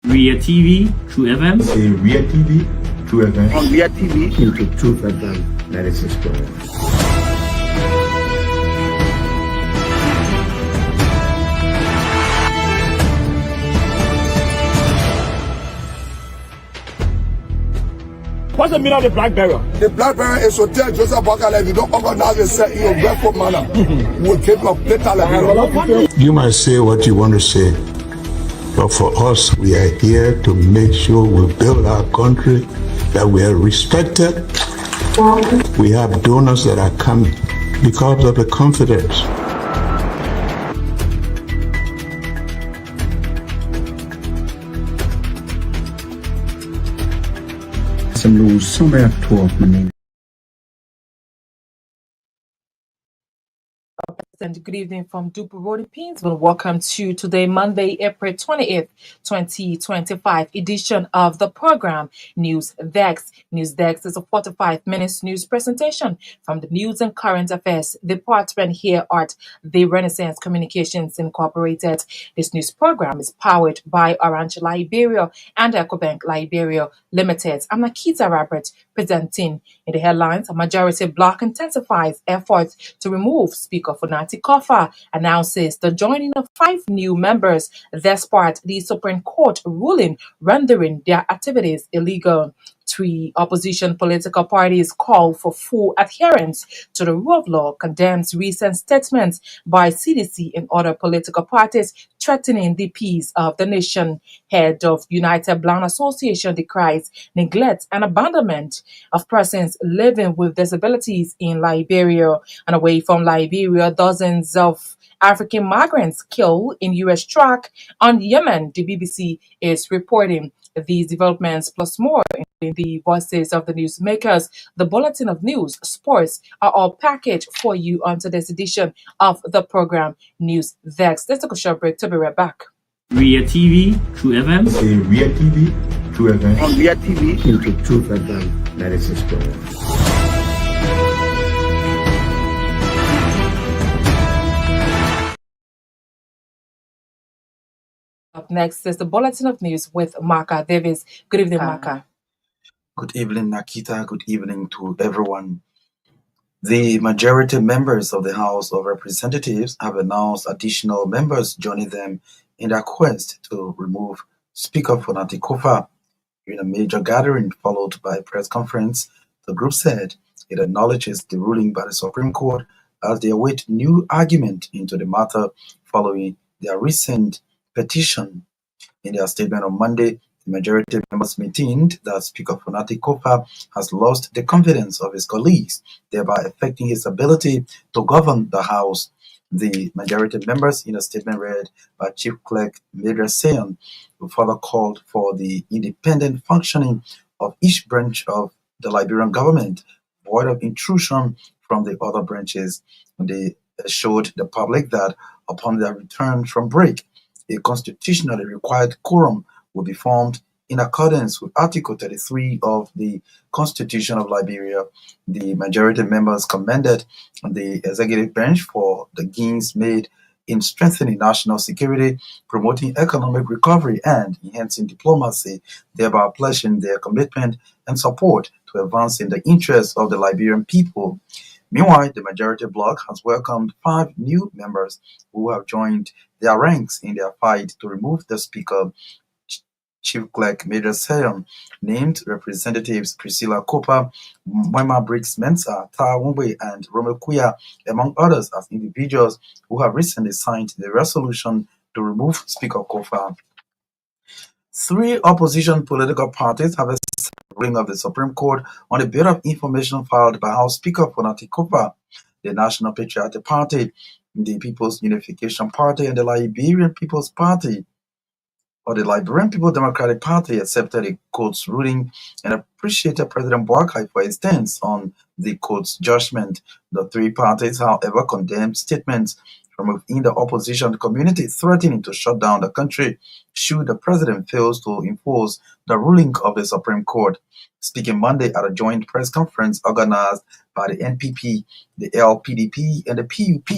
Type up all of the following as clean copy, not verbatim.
Ria TV, True FM. Say Ria TV, True FM. On Ria TV, YouTube, True FM, 96.1. What's the meaning of the black barrier? The black barrier is to tell Joseph Bakala, if you don't organize yourself in a grateful manner, we'll take your better life. You might say what you want to say, but for us, we are here to make sure we build our country, that we are respected. We have donors that are coming because of the confidence. Some rules somewhere up 12 minutes. And good evening from Duper Road Painesville. Welcome to today, Monday, April 28th, 2025 edition of the program News Desk. News Desk is a 45-minute news presentation from the News and Current Affairs department here at the Renaissance Communications Incorporated. This news program is powered by Orange Liberia and EcoBank Liberia Limited. I'm Naketa Roberts presenting. In the headlines, a majority bloc intensifies efforts to remove Speaker Funati Kofa, announces the joining of 5 new members despite the Supreme Court ruling rendering their activities illegal. 3 opposition political parties call for full adherence to the rule of law, condemns recent statements by CDC and other political parties threatening the peace of the nation. Head of United Blind Association decries neglect and abandonment of persons living with disabilities in Liberia. And away from Liberia, dozens of African migrants killed in U.S. track on Yemen, the BBC is reporting. These developments plus more in the voices of the newsmakers, the bulletin of news, sports are all packaged for you on today's edition of the program News Desk. Let's take a short break to be right back. Ria TV, True FM. Say Ria TV, True FM. On Ria TV, YouTube, True FM, 96.1. Up next is the bulletin of news with Marka Davis. Good evening, Marka. Good evening, Naketa. Good evening to everyone. The majority members of the House of Representatives have announced additional members joining them in their quest to remove Speaker Funati Kofa. During a major gathering followed by a press conference, the group said it acknowledges the ruling by the Supreme Court as they await new argument into the matter following their recent petition. In their statement on Monday, the majority members maintained that Speaker Funati Kofa has lost the confidence of his colleagues, thereby affecting his ability to govern the House. The majority members, in a statement read by Chief Clerk Major Sayon, who further called for the independent functioning of each branch of the Liberian government, void of intrusion from the other branches. They assured the public that upon their return from break, a constitutionally required quorum will be formed in accordance with Article 33 of the Constitution of Liberia. The majority members commended the executive branch for the gains made in strengthening national security, promoting economic recovery, and enhancing diplomacy, thereby pledging their commitment and support to advancing the interests of the Liberian people. Meanwhile, the majority bloc has welcomed 5 new members who have joined their ranks in their fight to remove the Speaker. Chief Clerk Major Sayon named Representatives Priscilla Kopa, Mwema Briggs Mensa, Ta Wumbe, and Romel Kuya, among others, as individuals who have recently signed the resolution to remove Speaker Kofa. 3 opposition political parties have accepted the ruling of the Supreme Court on a bit of information filed by House Speaker Funati Kofa. The National Patriotic Party, the People's Unification Party, and the Liberian People's Party, or the Liberian People Democratic Party, accepted the court's ruling and appreciated President Boakai for his stance on the court's judgment. The 3 parties, however, condemned statements from within the opposition community threatening to shut down the country should the president fails to enforce the ruling of the Supreme Court. Speaking Monday at a joint press conference organized by the NPP, the LPDP, and the PUP,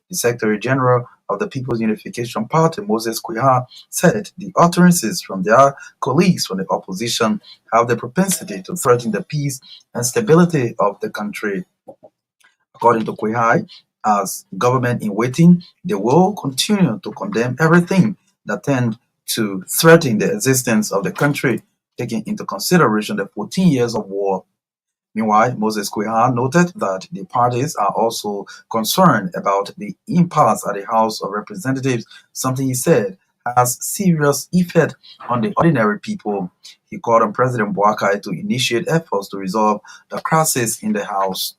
the Secretary General of the People's Unification Party, Moses Kuiha, said the utterances from their colleagues from the opposition have the propensity to threaten the peace and stability of the country. According to Kuiha, as government in waiting, they will continue to condemn everything that tend to threaten the existence of the country, taking into consideration the 14 years of war. Meanwhile, Moses Kuiha noted that the parties are also concerned about the impasse at the House of Representatives, something he said has serious effect on the ordinary people. He called on President Boakai to initiate efforts to resolve the crisis in the House.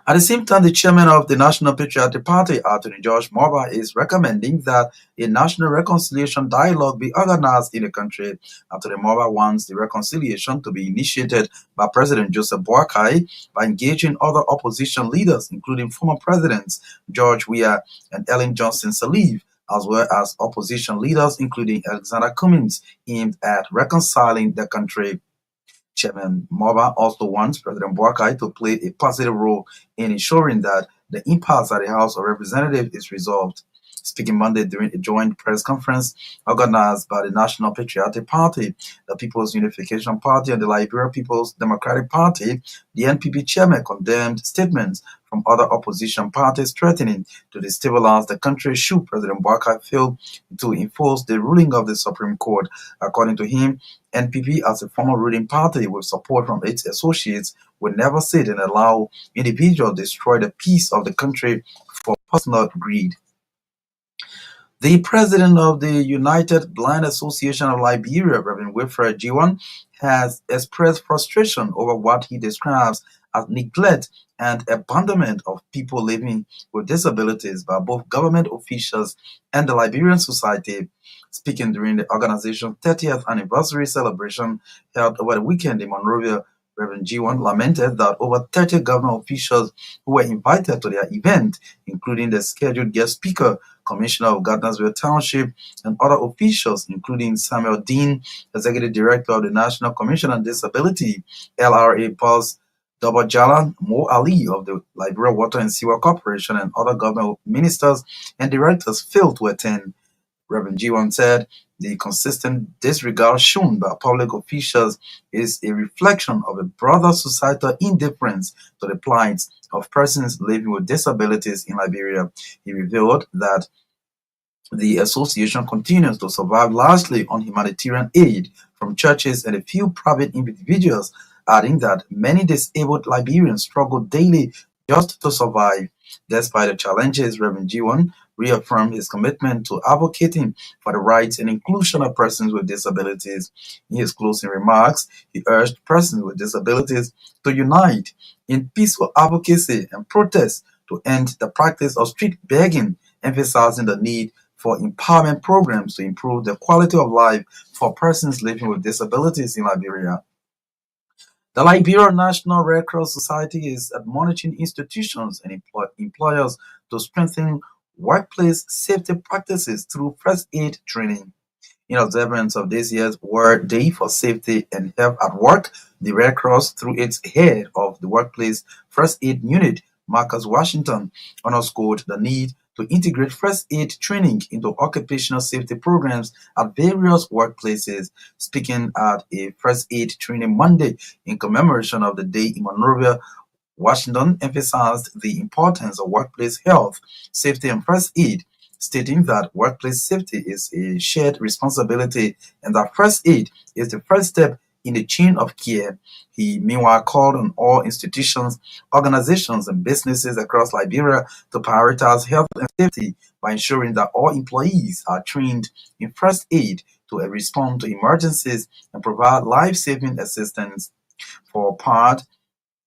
At the same time, the chairman of the National Patriotic Party, Attorney George Morba, is recommending that a national reconciliation dialogue be organized in the country. Attorney Morba wants the reconciliation to be initiated by President Joseph Boakai by engaging other opposition leaders, including former presidents George Weah and Ellen Johnson Sirleaf, as well as opposition leaders, including Alexander Cummings, aimed at reconciling the country. Chairman Morba also wants President Boakai to play a positive role in ensuring that the impasse at the House of Representatives is resolved. Speaking Monday during a joint press conference organized by the National Patriotic Party, the People's Unification Party, and the Liberia People's Democratic Party, the NPP chairman condemned statements from other opposition parties threatening to destabilize the country should President Boakai fail to enforce the ruling of the Supreme Court. According to him, NPP, as a former ruling party with support from its associates, will never sit and allow individuals destroy the peace of the country for personal greed. The president of the United Blind Association of Liberia, Reverend Wilfred Jiwan, has expressed frustration over what he describes as neglect and abandonment of people living with disabilities by both government officials and the Liberian society. Speaking during the organization's 30th anniversary celebration held over the weekend in Monrovia, Reverend Jiwan lamented that over 30 government officials who were invited to their event, including the scheduled guest speaker, Commissioner of Gardnersville Township, and other officials, including Samuel Dean, Executive Director of the National Commission on Disability, LRA Pulse, Double Jalan, Mo Ali of the Liberia Water and Sewer Corporation, and other government ministers and directors failed to attend. Reverend Jiwan said the consistent disregard shown by public officials is a reflection of a broader societal indifference to the plight of persons living with disabilities in Liberia. He revealed that the association continues to survive largely on humanitarian aid from churches and a few private individuals, adding that many disabled Liberians struggle daily just to survive. Despite the challenges, Reverend Jiwan reaffirmed his commitment to advocating for the rights and inclusion of persons with disabilities. In his closing remarks, he urged persons with disabilities to unite in peaceful advocacy and protest to end the practice of street begging, emphasizing the need for empowerment programs to improve the quality of life for persons living with disabilities in Liberia. The Liberia National Red Cross Society is admonishing institutions and employers to strengthen workplace safety practices through first aid training. In observance of this year's World Day for Safety and Health at Work, the Red Cross, through its head of the Workplace First Aid Unit, Marcus Washington, underscored the need to integrate first aid training into occupational safety programs at various workplaces. Speaking at a first aid training Monday in commemoration of the day in Monrovia, Washington emphasized the importance of workplace health, safety, and first aid, stating that workplace safety is a shared responsibility and that first aid is the first step in the chain of care. He meanwhile called on all institutions, organizations, and businesses across Liberia to prioritize health and safety by ensuring that all employees are trained in first aid to respond to emergencies and provide life-saving assistance. For part,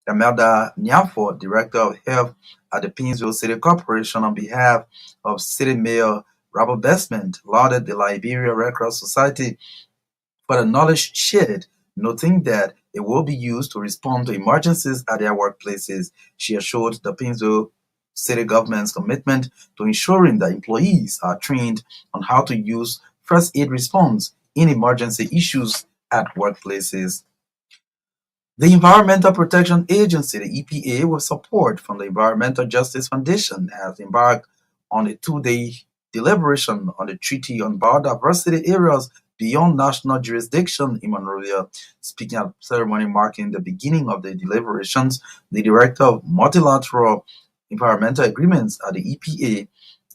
Imelda Nyafo, Director of Health at the Painesville City Corporation, on behalf of City Mayor Robert Bestman, lauded the Liberia Red Cross Society for the knowledge shared, noting that it will be used to respond to emergencies at their workplaces. She assured the Painesville City government's commitment to ensuring that employees are trained on how to use first aid response in emergency issues at workplaces. The Environmental Protection Agency, the EPA, with support from the Environmental Justice Foundation, has embarked on a 2-day deliberation on the Treaty on Biodiversity Areas Beyond National Jurisdiction in Monrovia. Speaking at the ceremony marking the beginning of the deliberations, the Director of Multilateral Environmental Agreements at the EPA,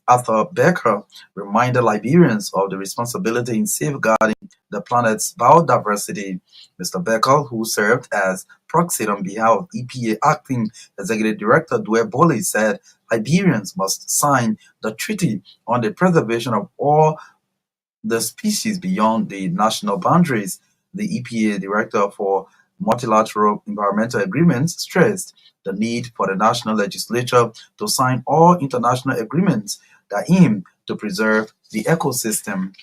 Arthur Becker, reminded Liberians of the responsibility in safeguarding the planet's biodiversity. Mr. Becker, who served as proxy on behalf of EPA Acting Executive Director Dwyer Boley, said Liberians must sign the Treaty on the Preservation of all the species beyond the national boundaries. The EPA Director for Multilateral Environmental Agreements stressed the need for the national legislature to sign all international agreements that aim to preserve the ecosystem.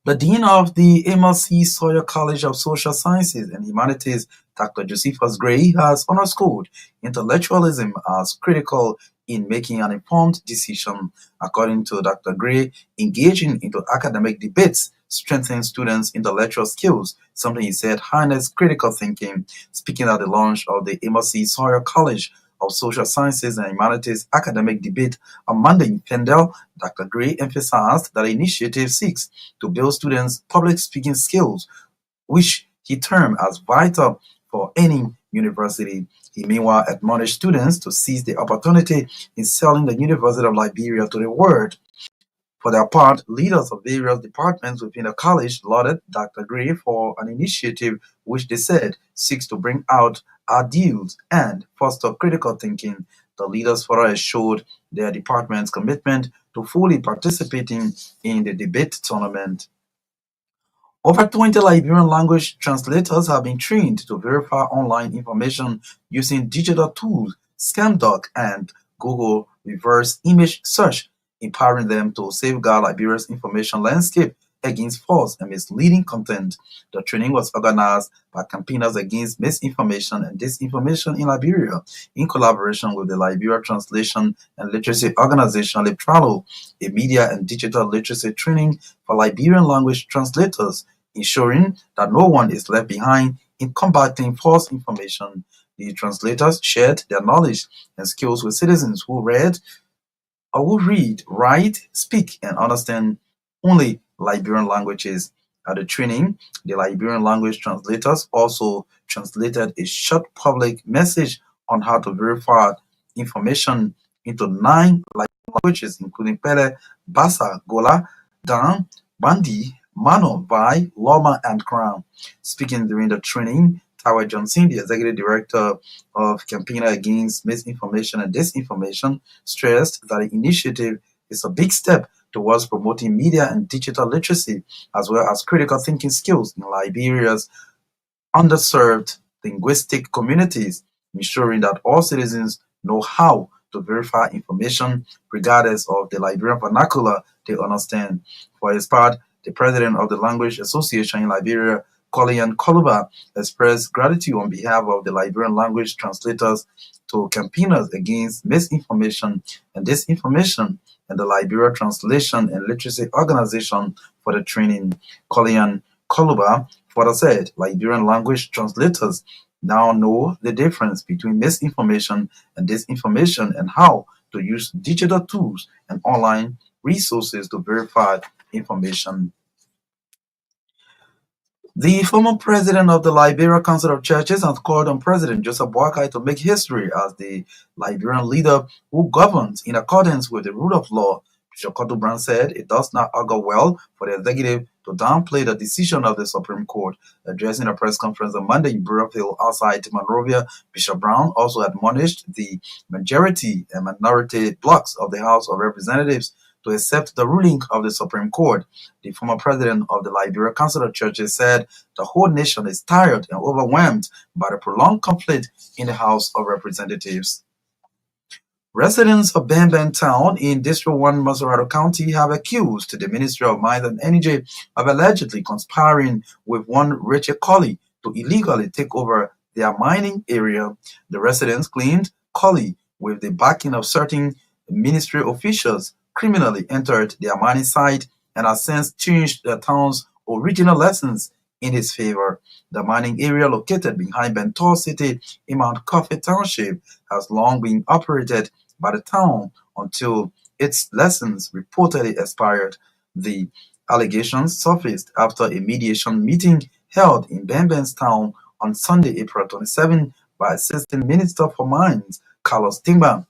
The Dean of the MLC Sawyer College of Social Sciences and Humanities, Dr. Josephus Gray, has underscored intellectualism as critical in making an informed decision. According to Dr. Gray, engaging into academic debates strengthens students' intellectual skills, something he said harness critical thinking. Speaking at the launch of the MLC Sawyer College of Social Sciences and Humanities academic debate on Monday in Pendle, Dr. Gray emphasized that the initiative seeks to build students' public speaking skills, which he termed as vital for any university. He meanwhile admonished students to seize the opportunity in selling the University of Liberia to the world. For their part, leaders of various departments within the college lauded Dr. Gray for an initiative which they said seeks to bring out ideals and foster critical thinking. The leaders further assured their department's commitment to fully participating in the debate tournament. Over 20 Liberian language translators have been trained to verify online information using digital tools, ScamDoc, and Google reverse image search, empowering them to safeguard Liberia's information landscape against false and misleading content. The training was organized by campaigners against misinformation and disinformation in Liberia, in collaboration with the Liberia Translation and Literacy Organization Libralo, a media and digital literacy training for Liberian language translators, ensuring that no one is left behind in combating false information. The translators shared their knowledge and skills with citizens who read, write, speak, and understand only Liberian languages. At the training, the Liberian language translators also translated a short public message on how to verify information into 9 Liberian languages, including Pele, Bassa, Gola, Dan, Bandi, Mano, Vai, Loma, and Crown. Speaking during the training, Tower Johnson, the Executive Director of Campaigner Against Misinformation and Disinformation, stressed that the initiative is a big step towards promoting media and digital literacy, as well as critical thinking skills in Liberia's underserved linguistic communities, ensuring that all citizens know how to verify information regardless of the Liberian vernacular they understand. For his part, the president of the Language Association in Liberia, Colian Koluba, expressed gratitude on behalf of the Liberian language translators to campaigners against misinformation and disinformation and the Liberia Translation and Literacy Organization for the training. Colian Koluba further said Liberian language translators now know the difference between misinformation and disinformation and how to use digital tools and online resources to verify information. The former president of the Liberia Council of Churches has called on President Joseph Boakai to make history as the Liberian leader who governs in accordance with the rule of law. Bishop Brown said it does not augur well for the executive to downplay the decision of the Supreme Court. Addressing a press conference on Monday in Burrowville outside Monrovia, Bishop Brown also admonished the majority and minority blocs of the House of Representatives to accept the ruling of the Supreme Court. The former president of the Liberia Council of Churches said the whole nation is tired and overwhelmed by the prolonged conflict in the House of Representatives. Residents of Benben Town in District 1, Maserado County have accused the Ministry of Mines and Energy of allegedly conspiring with one Richard Colley to illegally take over their mining area. The residents claimed Colley, with the backing of certain ministry officials, criminally entered their mining site and has since changed the town's original lessons in his favor. The mining area located behind Bentor City in Mount Coffee Township has long been operated by the town until its lessons reportedly expired. The allegations surfaced after a mediation meeting held in Benben's town on Sunday, April 27, by Assistant Minister for Mines, Carlos Timba.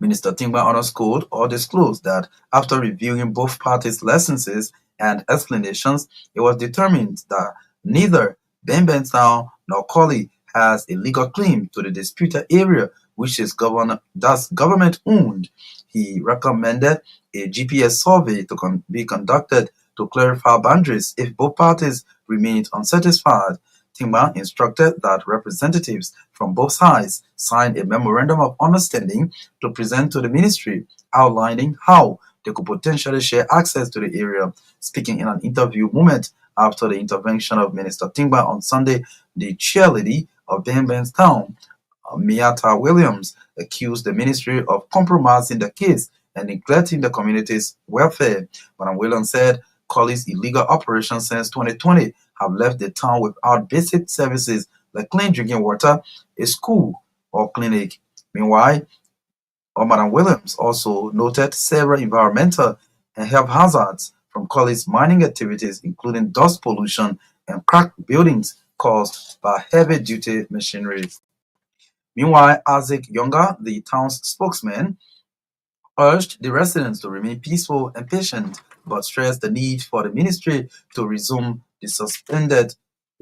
Minister Timba underscored or disclosed that after reviewing both parties' licenses and explanations, it was determined that neither Benben's town nor Collie has a legal claim to the disputed area, which is government-owned. He recommended a GPS survey to be conducted to clarify boundaries if both parties remained unsatisfied. Timba instructed that representatives from both sides sign a memorandum of understanding to present to the ministry, outlining how they could potentially share access to the area. Speaking in an interview moment after the intervention of Minister Timba on Sunday, the chairlady of Benben's town, Myean Williams, accused the ministry of compromising the case and neglecting the community's welfare. Madam Williams said Collie's illegal operations since 2020 have left the town without basic services like clean drinking water, a school, or clinic. Meanwhile, Madam Williams also noted several environmental and health hazards from Collie's mining activities, including dust pollution and cracked buildings caused by heavy-duty machinery. Meanwhile, Isaac Younger, the town's spokesman, urged the residents to remain peaceful and patient, but stressed the need for the ministry to resume the suspended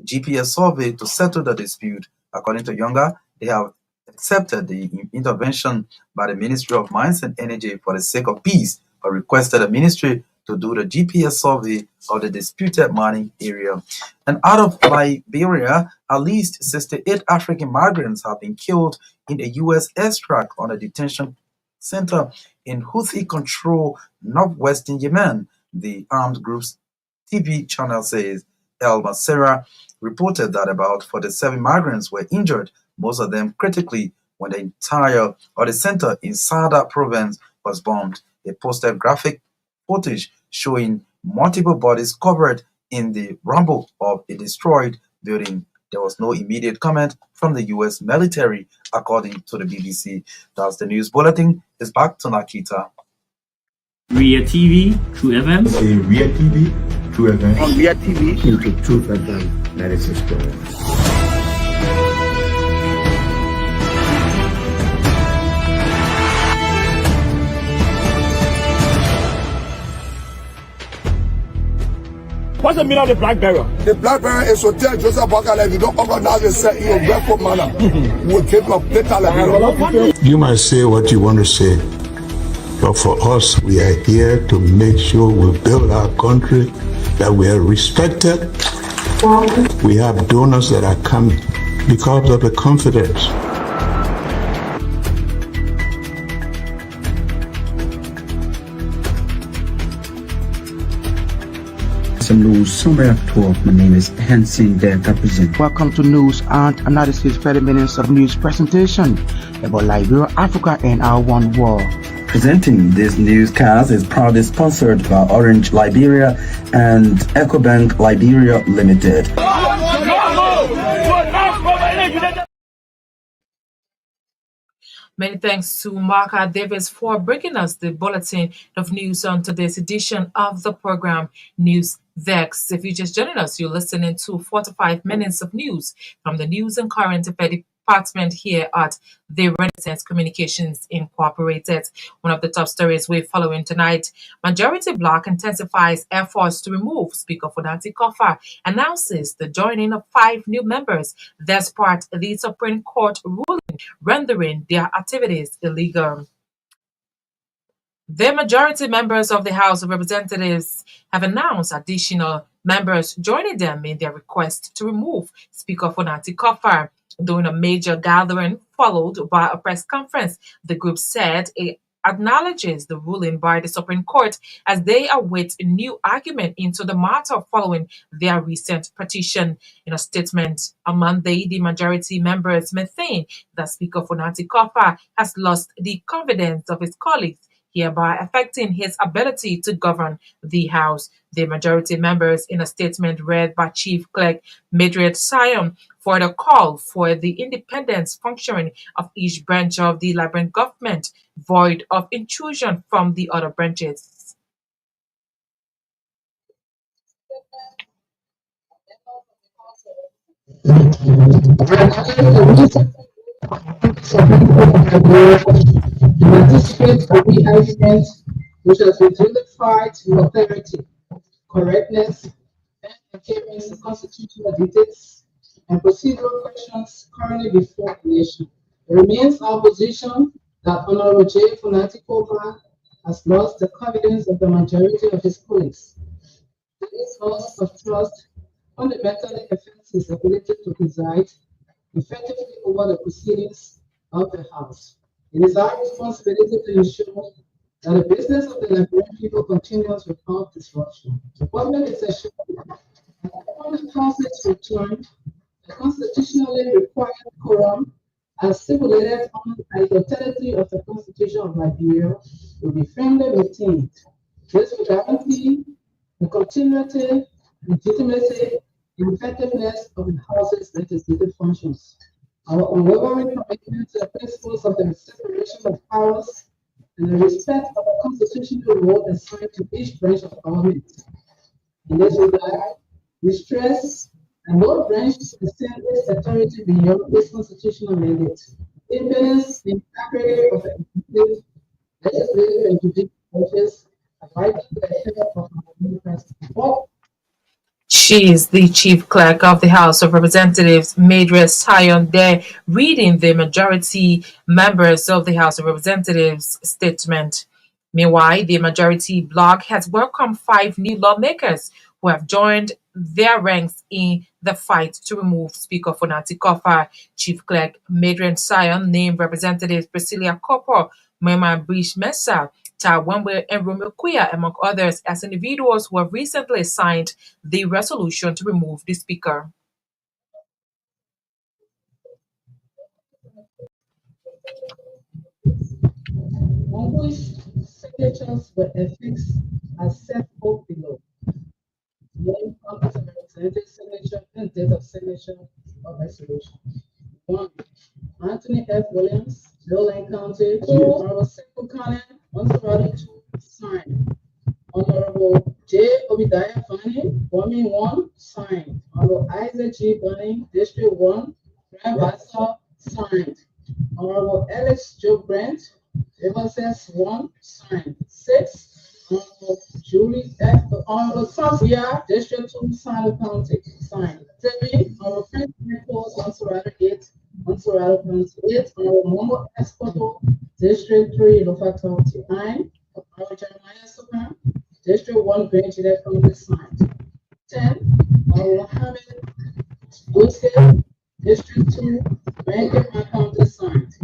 GPS survey to settle the dispute. According to Younger, they have accepted the intervention by the Ministry of Mines and Energy for the sake of peace, but requested the ministry to do the GPS survey of the disputed mining area. And out of Liberia, at least 68 African migrants have been killed in a U.S. airstrike on a detention center in Houthi-controlled northwestern Yemen, the armed group's TV channel says. El Masera reported that about 47 migrants were injured, most of them critically, when the center in Sada province was bombed. They posted graphic footage showing multiple bodies covered in the rubble of a destroyed building. There was no immediate comment from the U.S. military, according to the BBC. That's the news bulletin. It's back to Naketa. Ria TV, True FM. Say Ria TV, True FM. On Myean TV. Into Truth FM 96.1. What's the meaning of the black barrier? The black barrier is to tell Joseph Bakala if you don't organize yourself in a respectful manner, we'll keep your paper like You might say what you want to say, but for us, we are here to make sure we build our country, that we are respected. We have donors that are coming because of the confidence. Some news somewhere at 12. My name is Hansen Delta Present. Welcome to News and Analysis 30 minutes of news presentation about Liberia, Africa, and our one world. Presenting this newscast is proudly sponsored by Orange Liberia and EcoBank Liberia Limited. Many thanks to Marka Davis for bringing us the bulletin of news on today's edition of the program News Vex. If you're just joining us, you're listening to 45 minutes of news from the News and Current Affairs Department here at the Renaissance Communications Incorporated. One of the top stories we're following tonight: Majority Bloc intensifies efforts to remove Speaker Fonati Kofa, announces the joining of 5 new members despite the Supreme Court ruling rendering their activities illegal. The majority members of the House of Representatives have announced additional members joining them in their request to remove Speaker Fonati Kofa. During a major gathering followed by a press conference, the group said it acknowledges the ruling by the Supreme Court as they await a new argument into the matter following their recent petition. In a statement on Monday, the majority members maintained that Speaker Fonati Kofa has lost the confidence of his colleagues, hereby affecting his ability to govern the House. The majority members, in a statement read by Chief Clerk Madrid Sion, for the call for the independent functioning of each branch of the Liberian government, void of intrusion from the other branches. Anticipate a re-argument which has been unified in authority, correctness, and adherence to constitutional dictates and procedural questions currently before the nation. It remains our position that Honorable J. Funati Koba has lost the confidence of the majority of his colleagues. This loss of trust fundamentally affects his ability to preside effectively over the proceedings of the House. It is our responsibility to ensure that the business of the Liberian people continues without disruption. The government is assured that upon the Council's return, the constitutionally required quorum, as stipulated on Article 33 of the Constitution of Liberia, will be firmly maintained. This will guarantee the continuity, legitimacy, and effectiveness of the House's legislative functions. Our unwavering commitment to the principles of the separation of powers and the respect of the constitutional role assigned to each branch of government. In this regard, we stress that no branch extends its authority beyond its constitutional mandate. Independence and integrity of the executive, legislative, and judicial branches are vital to the health of our democracy. She is the Chief Clerk of the House of Representatives, Madrid Sion, there reading the majority members of the House of Representatives statement. Meanwhile, the majority bloc has welcomed 5 new lawmakers who have joined their ranks in the fight to remove Speaker Funati Kofa. Chief Clerk Madrid Sion named Representatives Priscilla Copper, Myean Brish Mesa, Tawembe and Romeo Kuya, among others, as individuals who have recently signed the resolution to remove the Speaker. On which signatures were affixed as set forth below. Name, office of representative signature, and date of signature of resolution. 1. Anthony F. Williams, Billings County. 2. Honorable Simple County, Montserrat 2, signed. Honorable J. Obadiah Fani, Bombing 1, signed. Honorable Isaac G. Bunning, District 1, Grand Bassa, signed. Honorable Alex Joe Brent, Everses 1, signed. 6. Honorable Julie F. Honorable Sambia, District 2, Sino County, signed. 7. Honorable Frank Nichols, Montserrat 8, Montserrat County 8. Honorable Momo Espoto, District 3, Lofa County 9. Honorable Jeremiah Soka, District 1, Grand Gillette County, signed. 10. Honorable Mohammed Joseph, District 2, Grand Gillette County, signed.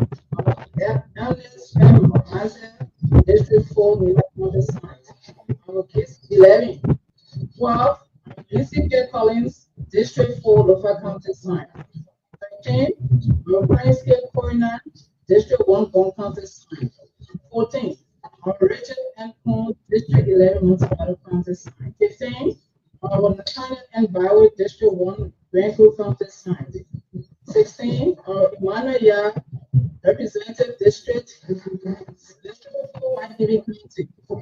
Ernest M. Mazel, District 4, New York County, signed. Honorable Case 11. 12. Lucy K. Collins, District 4, Lofa County, signed. 13. Honorable Prince K. Coroner, District 1, Bond County, signed. 14. Honorable Richard N. Coon, District 11, Montserrat County, signed. 15. Honorable Nathaniel N. Byway, District 1, Grand Group County, signed. 16. Honorable Emmanuel Ya, Representative District 4, White County.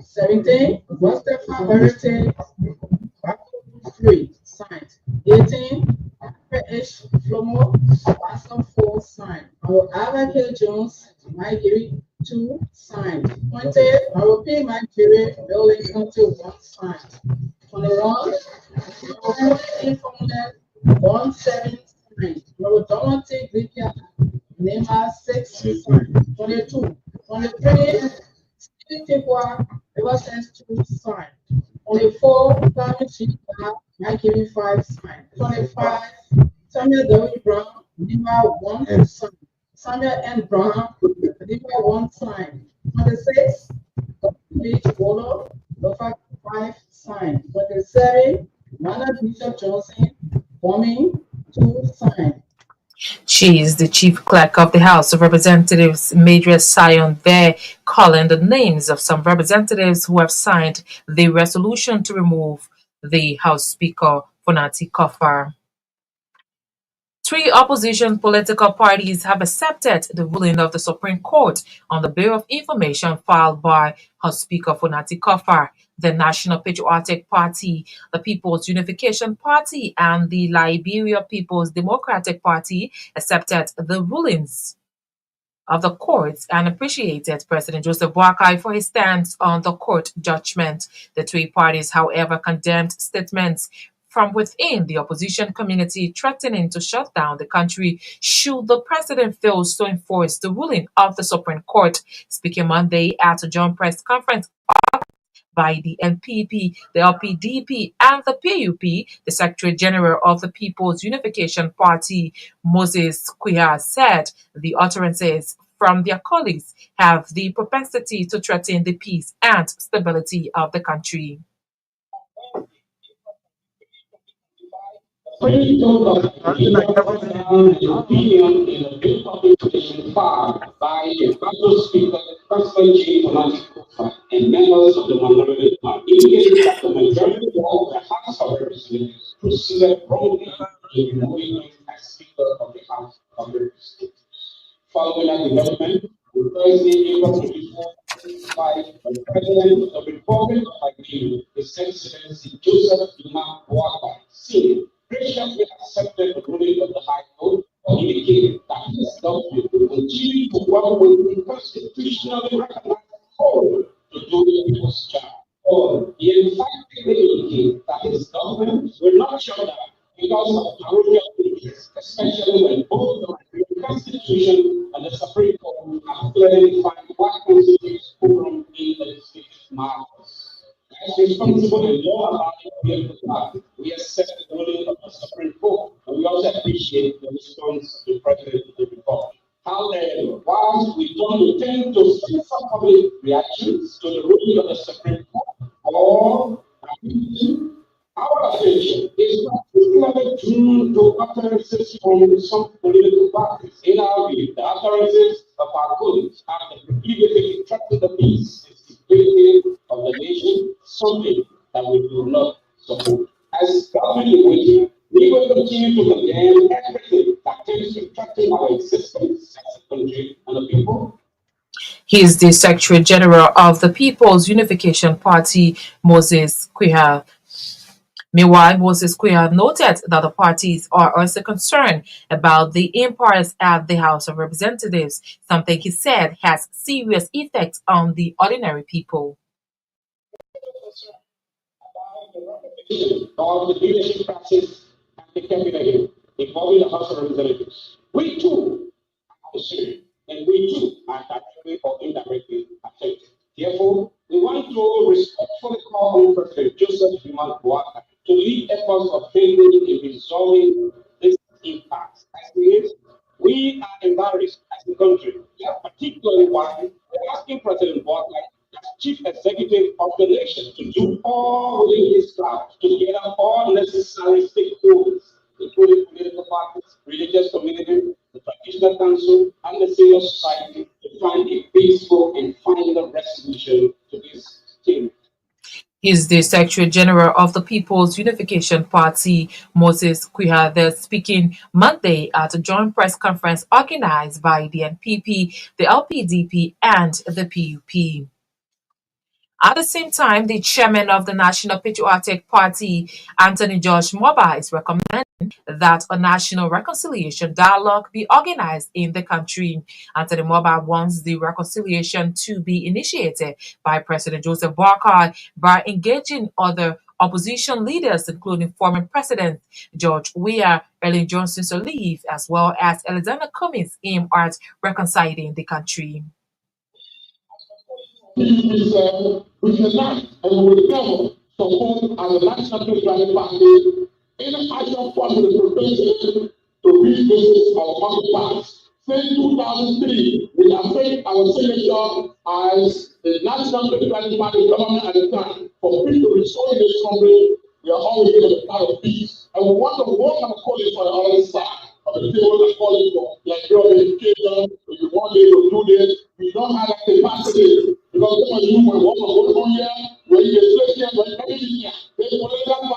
17. Mustafa Barrett, 3, signed. 18. H. Flomo, Awesome 4, signed. Honorable Ava K. Jones, Mike 2, signed. 20. Honorable P. Mike Giri, Building County 1, signed. 21. Honorable Informal 1, 7, signed. Honorable Donald T. Glikia, Nema 6, signed. 22. 23. Stephen Kipwa, Eversense 2, signed. 24. Tommy Chica, Mike 5, signed. 25. Samuel W. Brown, Nema 1, signed. Samuel N. Brown, Nema 1, signed. 26. Beach Polo, Lofa 5, signed. 27. Mana Bishop Johnson, Bombing 2, signed. She is the Chief Clerk of the House of Representatives, Madrid Sion, there calling the names of some representatives who have signed the resolution to remove the House Speaker Funati Kofar. 3 opposition political parties have accepted the ruling of the Supreme Court on the Bill of Information filed by House Speaker Funati Kofar. The National Patriotic Party, the People's Unification Party, and the Liberia People's Democratic Party accepted the rulings of the courts and appreciated President Joseph Boakai for his stance on the court judgment. The 3 parties, however, condemned statements from within the opposition community threatening to shut down the country should the president fail to enforce the ruling of the Supreme Court. Speaking Monday at a joint press conference by the NPP, the LPDP, and the PUP, the Secretary General of the People's Unification Party, Moses Kuya, said the utterances from their colleagues have the propensity to threaten the peace and stability of the country. Principle of the opinion in a bill publication filed by the Council Speaker, President J. Funati Kofar, and members of the minority party indicated that the majority of the House of Representatives proceeded wrongly in removing him as Speaker of the House of Representatives. Following that development, on Thursday, April 24, the President of the Republic of Liberia, His Excellency Joseph Boakai, Sr., graciously accepted the ruling of the High Court and indicated that his government will continue to work with the constitutionally recognized code to do the people's job. Or he emphatically indicated that his government will not shut down because of parochial interests, especially when both the Constitution and the Supreme Court have clearly defined what constitutes quorum in legislative matters. As responsible and law-abiding political party, we accept the ruling of the Supreme Court, and we also appreciate the response of the President of the Republic. However, whilst we don't intend to censor public reactions to the ruling of the Supreme Court, or our attention is particularly drawn to utterances from some political parties. In our view, the utterances of our colleagues have the proclivity to threaten the peace and stability of the nation, something that we do not support. As government in waiting, we will continue to condemn everything that tends to threaten our existence as a country and a people. He is the Secretary General of the People's Unification Party, Moses Kuya. Meanwhile, Moses Kuya noted that the parties are also concerned about the impasse at the House of Representatives, something he said has serious effects on the ordinary people. Of the leadership process and the cabinet involving the House of Representatives. We too are concerned, and we too are directly or indirectly affected. Therefore, we want to respectfully call on President Joseph Boakai to lead efforts of building and resolving this impasse. As it is, we are embarrassed as a country. Particularly why we're asking President Boakai, as Chief Executive of the nation, to do all within his power to gather all necessary stakeholders, including political parties, religious community, the traditional council, and the civil society, to find a peaceful and final resolution to this thing. He is the Secretary General of the People's Unification Party, Moses Kuya, speaking Monday at a joint press conference organized by the NPP, the LPDP, and the PUP. At the same time, the chairman of the National Patriotic Party, Anthony George Moba, is recommending that a national reconciliation dialogue be organized in the country. Anthony Moba wants the reconciliation to be initiated by President Joseph Boakai by engaging other opposition leaders, including former President George Weah, Ellen Johnson Sirleaf, as well as Alexander Cummings, aimed at reconciling the country. We cannot and we will never support as a National Patriotic Party any action form with proposal to revisit our public parts. Since 2003, we have faced our signature as the National Patriotic Party government at the time for peace to restore this country. We are always given a part of peace, and we want to work on the calling for the other side of the table that calling for, like your education. If you want to do this, we don't have that capacity. Because when you want to work on here, when you get here, when everything here, there's political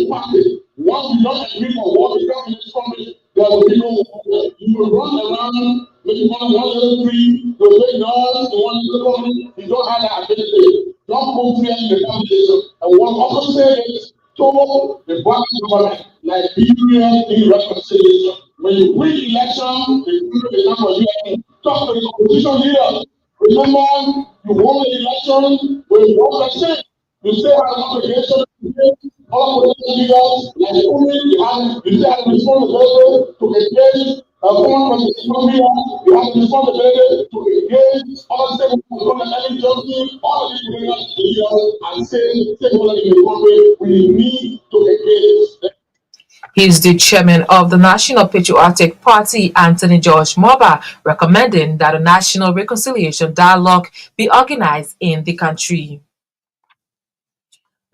party. Once we don't agree on what the government is promising, there will be no war. You will run around, maybe one little tree, you'll say no, the one little government, you don't have that ability. Don't put fear in the foundation. And what also say is, so the black government, like Liberia in reconciliation. When you win election, the country is not for you. Talk to the opposition leaders. Remember, you won the election with 1%. You still have an obligation to pay all political leaders, like only you still have responsibility to engage foreign president Colombia, you have responsibility to engage all stakeholders from the agency, all these leaders, and say stakeholders in the country, we need to engage. He is the chairman of the National Patriotic Party, Anthony George Moba, recommending that a national reconciliation dialogue be organized in the country.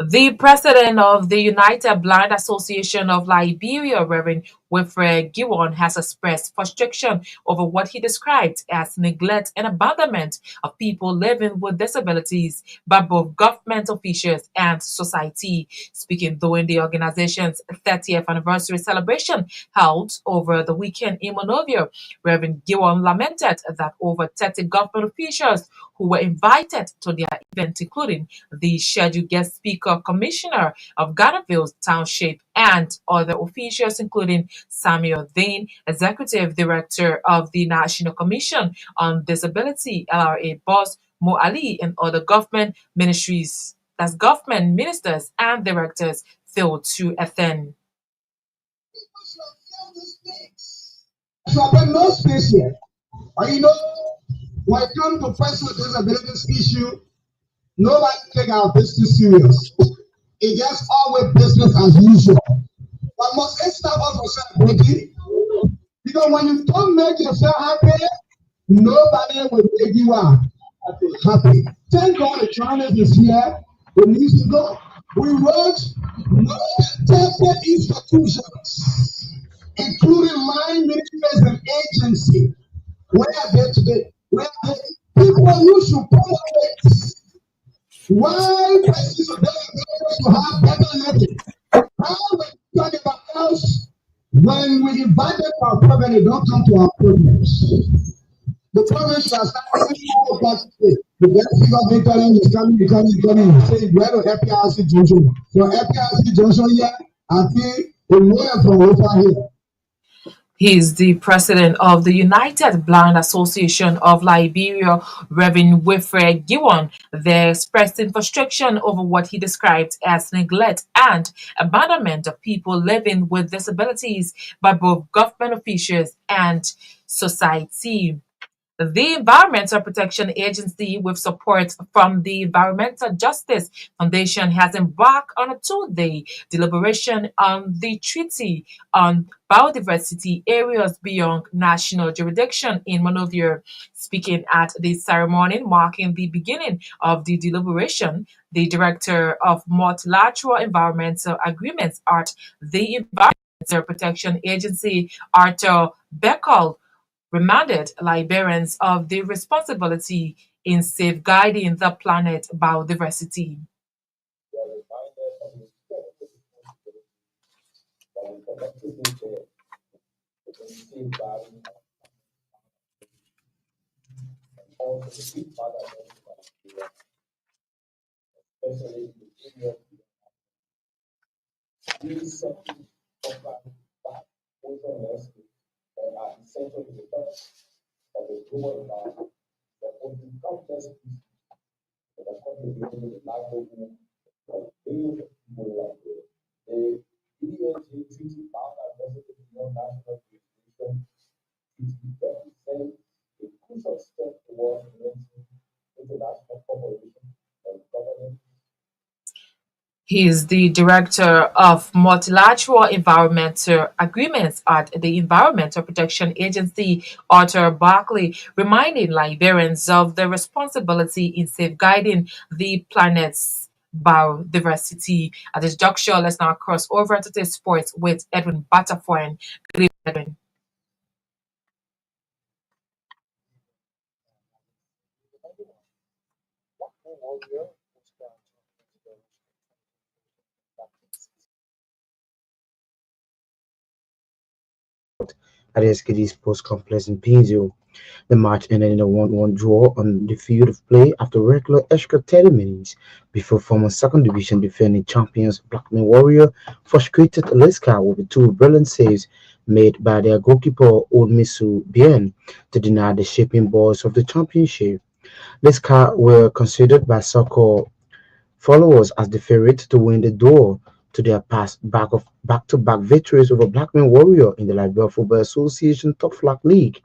The president of the United Blind Association of Liberia, Reverend Wilfred Giwon, has expressed frustration over what he described as neglect and abandonment of people living with disabilities by both government officials and society. Speaking during the organization's 30th anniversary celebration held over the weekend in Monrovia, Reverend Giwon lamented that over 30 government officials who were invited to their event, including the scheduled guest speaker, commissioner of Gardnerville Township, and other officials, including Samuel Dean, executive director of the National Commission on Disability, LRA boss Mo Ali, and other government ministries, as government ministers and directors, failed to attend. So there's no space here. And you know, when it comes to personal disabilities issue, nobody take our business serious. It's just always business as usual. But must it stop us from celebrating? Because when you don't make yourself happy, nobody will make you happy. Thank God the China is here. It needs to go. We wrote more than 30 institutions, including line ministers and agencies. Where are they today? Where are they? People who should cooperate. Why persons of to have better living? How we talk about us when we invite them to our program, they don't come to our programs. The program shall start all about the best thing of Victorian is coming. Say, where to FPRC Junction? So FPRC Junction here, I think a lawyer from over here. He is the president of the United Blind Association of Liberia, Reverend Wilfred Giwon. They expressed frustration over what he described as neglect and abandonment of people living with disabilities by both government officials and society. The Environmental Protection Agency, with support from the Environmental Justice Foundation, has embarked on a two-day deliberation on the Treaty on Biodiversity Areas Beyond National Jurisdiction in Monrovia. Speaking at the ceremony marking the beginning of the deliberation, the Director of Multilateral Environmental Agreements at the Environmental Protection Agency, Arthur Beckel, reminded Liberians of the responsibility in safeguarding the planet biodiversity. Are essential to the purpose of the global environment. That will be countless species that are contributing to the livelihood of billions of people around the world. The EDNG Treaty bound diversity beyond national jurisdiction treaty represents a crucial step towards enhancing international cooperation and governance. He is the Director of Multilateral Environmental Agreements at the Environmental Protection Agency, Arthur Barkley, reminding Liberians of their responsibility in safeguarding the planet's biodiversity. At this juncture, let's now cross over to the sports with Edwin Butterford. Good evening, Edwin. at the SKD Sports Complex in Pinzio. The match ended in a 1-1 draw on the field of play after regular extra 30 minutes before former second division defending champions Blackman Warrior frustrated Liska with the two brilliant saves made by their goalkeeper Olmisu Bien to deny the shipping boys of the championship. Liska were considered by soccer followers as the favourite to win the door to their past back-to-back victories over Blackman Warrior in the Liberia Football Association Top Flight League.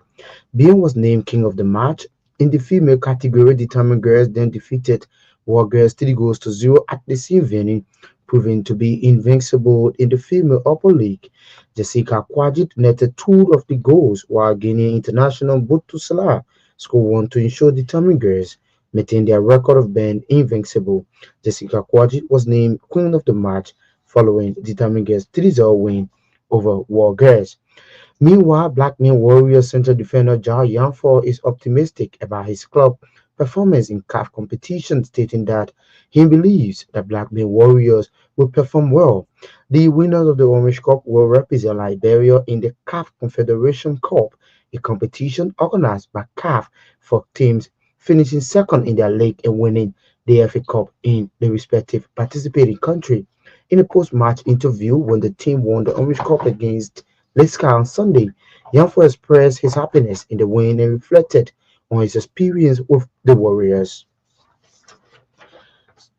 Bean was named king of the match. In the female category, determined girls then defeated War Girls 3 goals to 0 at the same venue, proving to be invincible in the female upper league. Jessica Kwajit netted two of the goals, while Guinea international Butu Salah scored one to ensure determined girls maintain their record of being invincible. Jessica Kwajit was named queen of the match following determined girls 3-0 win over War Girls. Meanwhile, Blackman Warriors center defender Jao Yanfor is optimistic about his club performance in CAF competition, stating that he believes that Blackman Warriors will perform well. The winners of the Orange Cup will represent Liberia in the CAF Confederation Cup, a competition organized by CAF for teams finishing second in their league and winning the FA Cup in the respective participating country. In a post-match interview when the team won the Orange Cup against Liska on Sunday, Yanfo expressed his happiness in the win and reflected on his experience with the Warriors.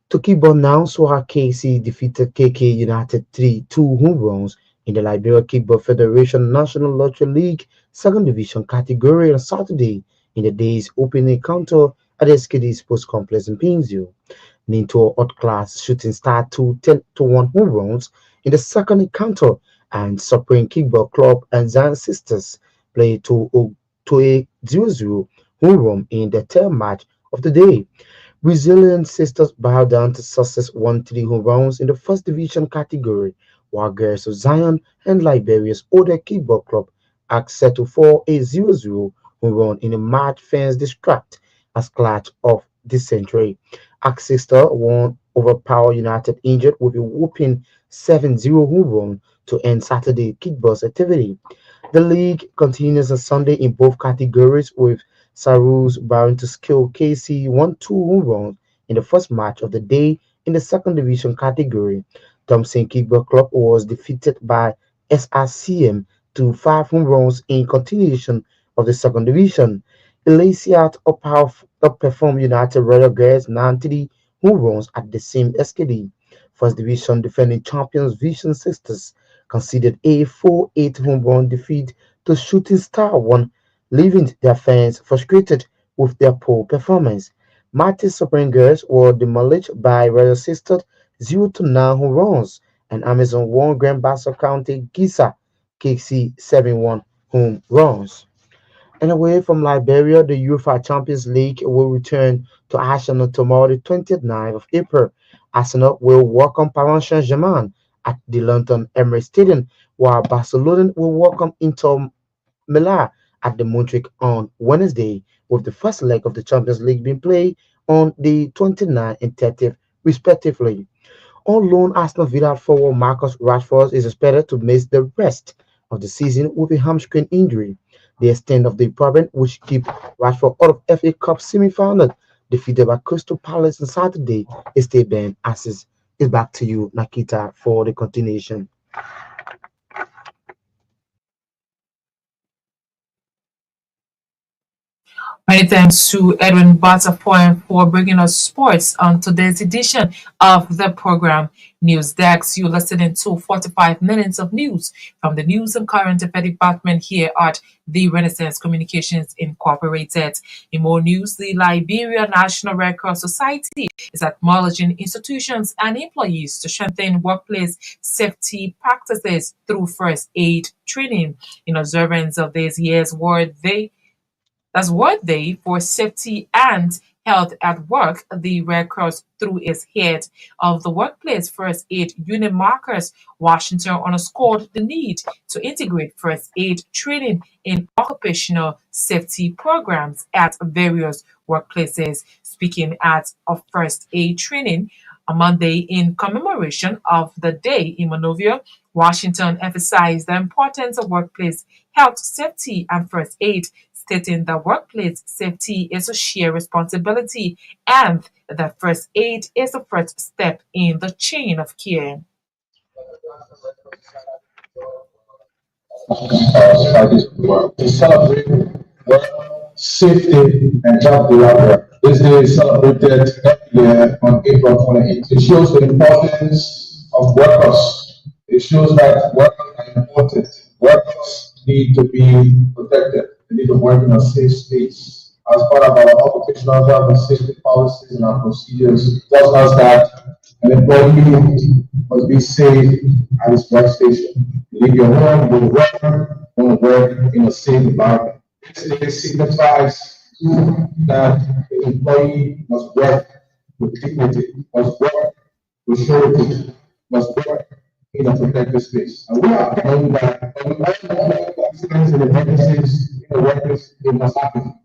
To keep on now, Soha KC defeated KK United 3-2 home runs in the Liberia Kickball Federation National Lottery League Second Division category on Saturday in the day's opening encounter at the SKD Sports Complex in Pinzio. Ninto outclassed Shooting Star 2 10-1 home runs in the second encounter, and Supreme Kickball Club and Zion Sisters played to a 0-0 home run in the third match of the day. Brazilian Sisters bowed down to Sussex 1-3 home runs in the first division category, while Girls of Zion and Liberia's older Kickball Club act settled for a 0-0 home run in a match fans distract as clutch of the century. Sister won over Power United injured with a whooping 7-0 home run to end Saturday kickball activity. The league continues on Sunday in both categories with Sarus bound to skill KC 1-2 home runs in the first match of the day in the second division category. Thompson Kickball Club was defeated by SRCM to 5 home runs in continuation of the second division. Elysiat outperformed United Royal Girls 93 home runs at the same SKD. First division defending champions Vision Sisters conceded a 4-8 home run defeat to Shooting Star 1, leaving their fans frustrated with their poor performance. Martin Supreme Girls were demolished by Royal Sisters 0-9 home runs, and Amazon won Grand Bassa County Gisa KC 7-1 home runs. And away from Liberia, the UEFA Champions League will return to Arsenal tomorrow, the 29th of April. Arsenal will welcome Paris Saint-Germain at the London Emirates Stadium, while Barcelona will welcome Inter Milan at the Montjuic on Wednesday, with the first leg of the Champions League being played on the 29th and 30th, respectively. On loan, Aston Villa forward Marcus Rashford is expected to miss the rest of the season with a hamstring injury. The extent of the problem, which keep Rashford out of FA Cup semi-final, defeated by Crystal Palace on Saturday, is still being assessed. It's back to you, Nakita, for the continuation. Many thanks to Edwin Butterpoint for bringing us sports on today's edition of the program News Desk. You're listening to 45 minutes of news from the News and Current Affairs Department here at the Renaissance Communications Incorporated. In more news, the Liberia National Red Cross Society is acknowledging institutions and employees to strengthen workplace safety practices through first aid training. In observance of this year's World Day for Safety and Health at Work, the Red Cross, through its head of the Workplace First Aid Unit Markers, Washington, underscored the need to integrate first aid training in occupational safety programs at various workplaces. Speaking at a first aid training, On Monday, in commemoration of the day in Monrovia, Washington emphasized the importance of workplace health, safety, and first aid, stating that workplace safety is a shared responsibility and that first aid is the first step in the chain of care. To celebrate safety and health work. This day is celebrated every year on April 28th. It shows the importance of workers. It shows that workers are important. Workers need to be protected. They need to work in a safe space. As part of our occupational health and safety policies and our procedures, it tells us that an employee must be safe at his workstation. Leave your home, go to work in a safe environment. This signifies that the employee must work with dignity, must work with surety, must work in a protected space. And we are knowing that when we all know that accidents and emergencies in the workplace, they must happen.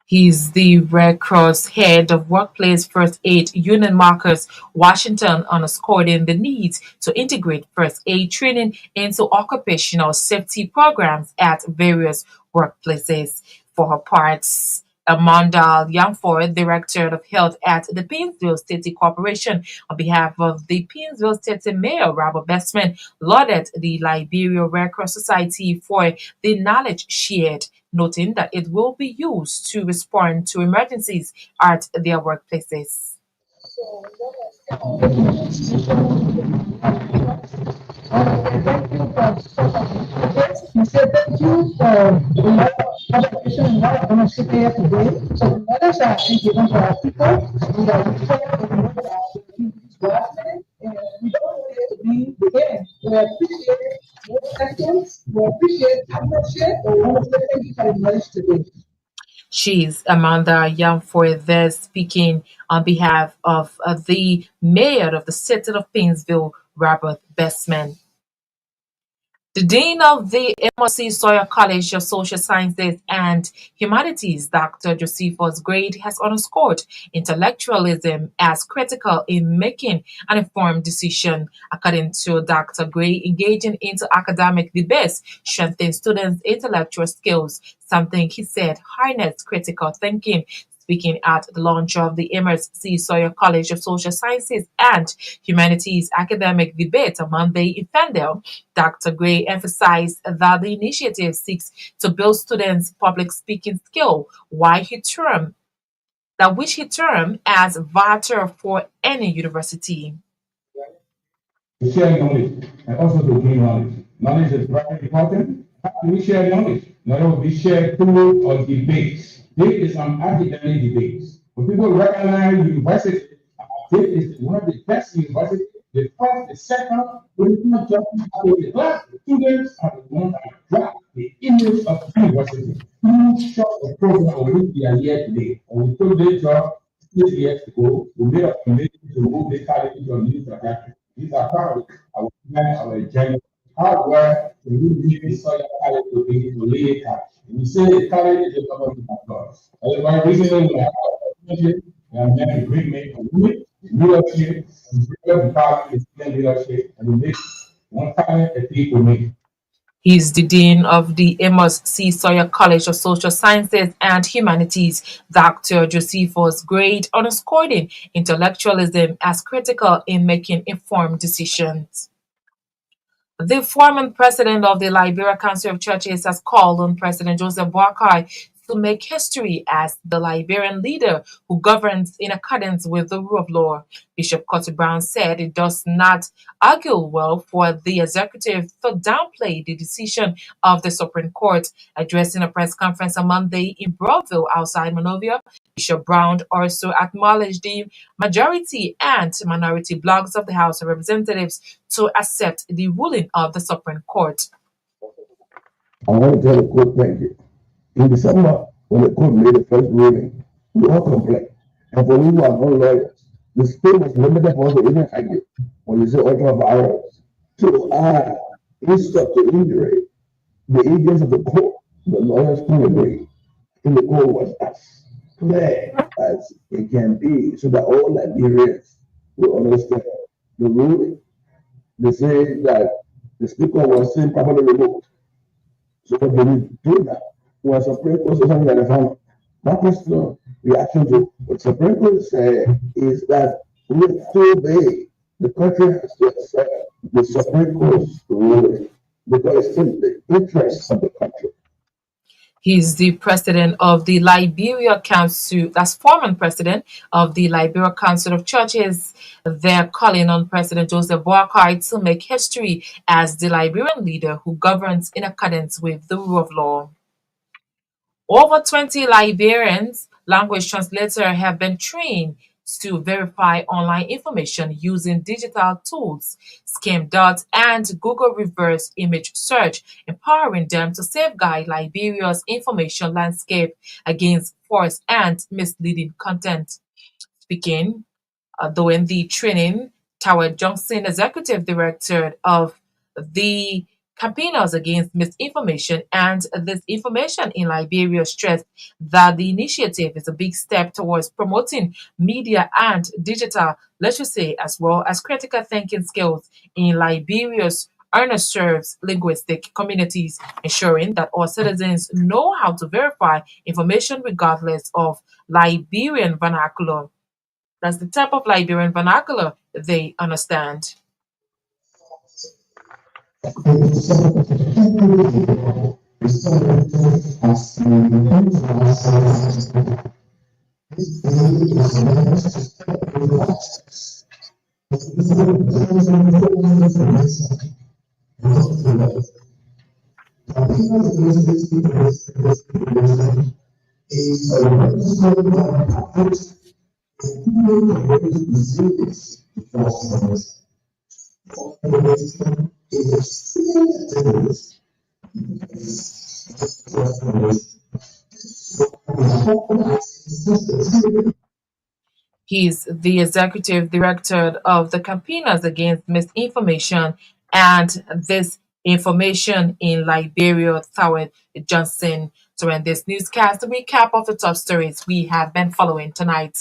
He's the Red Cross head of Workplace First Aid Union Marcus Washington, underscoring the need to integrate first aid training into occupational safety programs at various workplaces. For her part, Amanda Yamford, Director of Health at the Painesville State Corporation, on behalf of the Painesville State Mayor, Robert Bestman, lauded the Liberia Red Cross Society for the knowledge shared, noting that it will be used to respond to emergencies at their workplaces. Thank you for he said thank you for the collaboration and our ownership here today. So the mothers are given to our people. We are and we don't want it to be the end. We appreciate your questions, we appreciate partnership, and we want to say thank you for the knowledge today. She's Amanda Yamford there speaking on behalf of the mayor of the city of Painesville, Robert Bestman. The Dean of the MRC Sawyer College of Social Sciences and Humanities, Dr. Josephus Grade, has underscored intellectualism as critical in making an informed decision. According to Dr. Gray, engaging into academic debates strengthens students' intellectual skills, something he said harnessed critical thinking. Speaking at the launch of the MRC Sawyer College of Social Sciences and Humanities academic debate on Monday in Fendel, Dr. Gray emphasized that the initiative seeks to build students' public speaking skill, which he termed as vital for any university. To share knowledge and also to gain knowledge. Knowledge is very important. How do we share knowledge? Knowledge will be shared through or debates. This is an academic debate. When people recognize university, this is one of the best universities. The first, the second, we not just the class, the students are the ones that attract the image of the university. Who shot the program of which we are here today? And we took this job 6 years ago. We made a commitment to move this college into a new trajectory. These are part of our plan, our agenda. Hard work to really the Sawyer College to be to lead it. And we say the college is a government of God. By reasoning, we are meant to bring men and women, leadership, and bring empowerment in student leadership, and we make one time a people make. He's the Dean of the MRC Sawyer College of Social Sciences and Humanities, Dr. Josephus Grade, underscoring intellectualism as critical in making informed decisions. The former president of the Liberia Council of Churches has called on President Joseph Boakai to make history as the Liberian leader who governs in accordance with the rule of law. Bishop Cotty Brown said it does not argue well for the executive to downplay the decision of the Supreme Court. Addressing a press conference on Monday in Broadville outside Monrovia, Bishop Brown also acknowledged the majority and minority blocs of the House of Representatives to accept the ruling of the Supreme Court. I want to tell the court thank you. In December, when the court made the first ruling, we all complained. And for we who are not lawyers, the state was limited for us to even argue when you say ultra-violence. To insult to injury, the agents of the court, the lawyers who agreed, and the court was us. clear as it can be so that all Liberians will understand the ruling. They say that the speaker was saying properly removed. So they will do that. When Supreme Court says something that is wrong, that is the reaction to what Supreme Court said is that with obey the country has to accept the Supreme Court's ruling because it's in the interest of the country. He's the president of the Liberia Council, that's former president of the Liberia Council of Churches. They're calling on President Joseph Boakai to make history as the Liberian leader who governs in accordance with the rule of law. Over 20 Liberians language translators have been trained to verify online information using digital tools, ScamDot, and Google reverse image search, empowering them to safeguard Liberia's information landscape against false and misleading content. Speaking during the training, Tower Johnson, executive director of the Campaigners Against Misinformation and Disinformation in Liberia, stressed that the initiative is a big step towards promoting media and digital literacy as well as critical thinking skills in Liberia's underserved linguistic communities, ensuring that all citizens know how to verify information regardless of Liberian vernacular. That's the type of Liberian vernacular they understand. He's the executive director of the Campaigners Against Misinformation and Disinformation in Liberia, Thawed Johnson. So in this newscast, a recap of the top stories we have been following tonight.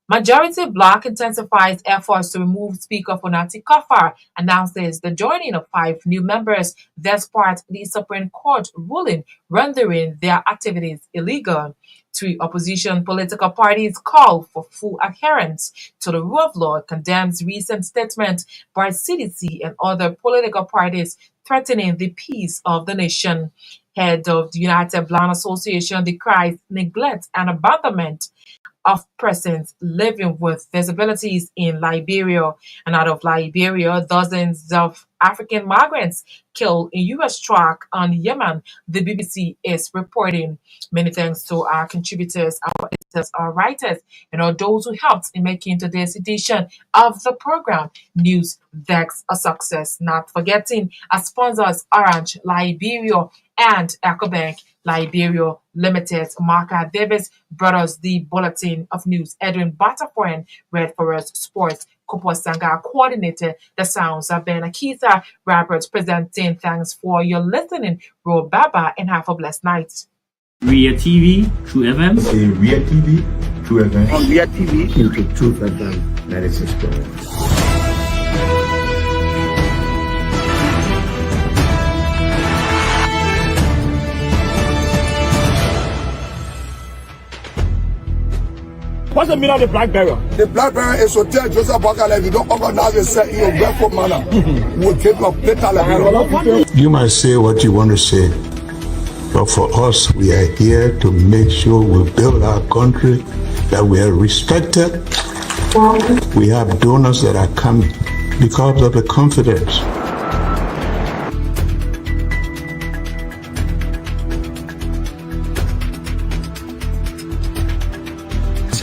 Majority Bloc intensifies efforts to remove Speaker Fonati Kafar, announces the joining of 5 new members despite the Supreme Court ruling rendering their activities illegal. 3 opposition political parties call for full adherence to the rule of law, condemns recent statement by CDC and other political parties threatening the peace of the nation. Head of the United Blind Association decries neglect and abandonment of persons living with disabilities in Liberia. And out of Liberia, dozens of African migrants killed in U.S. truck on Yemen, the BBC is reporting. Many thanks to our contributors, our editors, our writers, and all those who helped in making today's edition of the program News Desk a success. Not forgetting our sponsors, Orange, Liberia, and EcoBank Liberia Limited. Marka Davis brought us the Bulletin of News. Edwin Batafoyan read for us sports. Kopo Sanga coordinated the sounds of Ben Naketa Roberts presenting. Thanks for your listening. Roll Baba and have a blessed night. Ria TV, True FM. Ria TV, True FM. On Ria TV, into Truth FM 96.1. What's the meaning of the black barrier? The black barrier is to tell Joseph Boakai if you don't organize yourself in a grateful manner, we'll keep your better Liberia. You might say what you want to say, but for us, we are here to make sure we build our country, that we are respected. We have donors that are coming because of the confidence.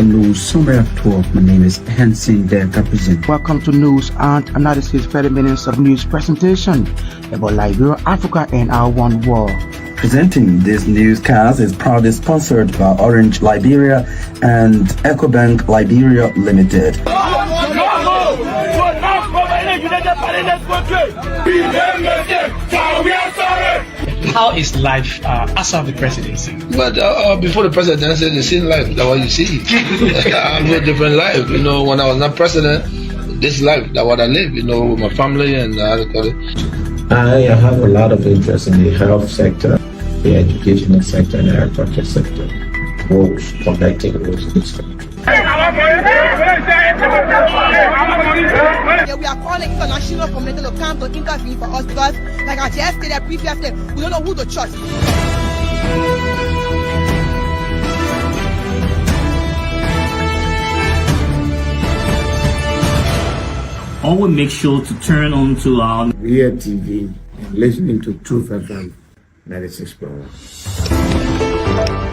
News Summary of 12. My name is Hansen Derka. Welcome to News and Analysis 30 minutes of news presentation about Liberia, Africa, and our one world. Presenting this newscast is proudly sponsored by Orange Liberia and EcoBank Liberia Limited. how is life after the presidency? But before the presidency, the same life that what you see. I live a different life. You know, when I was not president, this life that what I live. You know, with my family and I have a lot of interest in the health sector, the educational sector, and the agriculture sector. Roads, connecting roads in this country. We are calling international community to come to intervene for us because, like I just stated previously, we don't know who to trust. Always make sure to turn on to our Myean TV and listening to Truth FM 96.1.